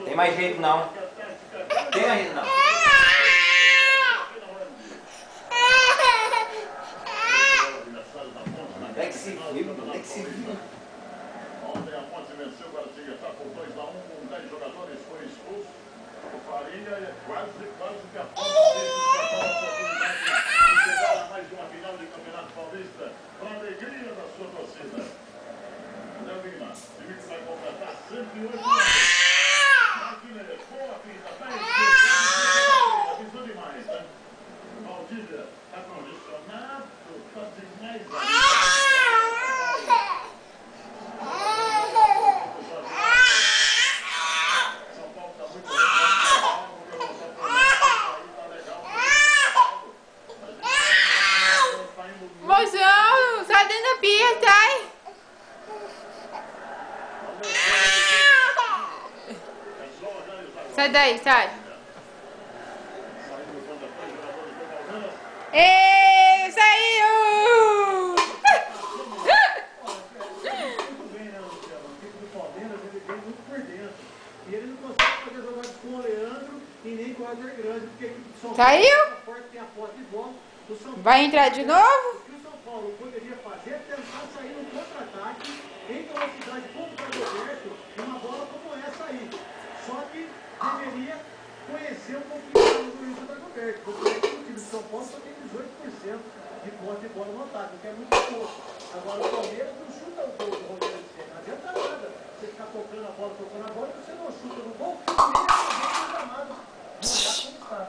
Tem mais jeito não. Tem mais jeito não. Onde é que se viu? Onde é que se viu? Ontem a Ponte venceu o Guaratiba, está por 2-1, com 10 jogadores, foi expulso. O Farinha é quase que a Ponte deixa escapar a oportunidade de chegar a mais uma final de Campeonato Paulista, para a alegria da sua torcida. Léo Lima, time que vai completar 108 anos. Marquinhos, boa pinta, tá em avisou demais, né? Valdívia está condicionado, está demais ali. Mozão, sai dentro da pia, sai! Sai daí, sai! Ei, saiu! Muito bem, né, Luciano? O equipe do Palmeiras, ele vem muito por dentro. E ele não consegue fazer jogadas com o Leandro e nem com o Alder Grande, porque a equipe do São Paulo tem a posse de bola. Vai entrar de novo? O que o São Paulo poderia fazer é tentar sair no contra-ataque em velocidade contra o Roberto e uma bola como essa aí. Só que deveria conhecer um pouquinho mais do Luiz Roberto, porque o time do São Paulo só tem 18% de posse de bola no ataque, que é muito pouco. Agora o Palmeiras não chuta o gol do Roberto. Não adianta nada você ficar tocando a bola, e você não chuta no gol, e nem a gramado. Não dá como está.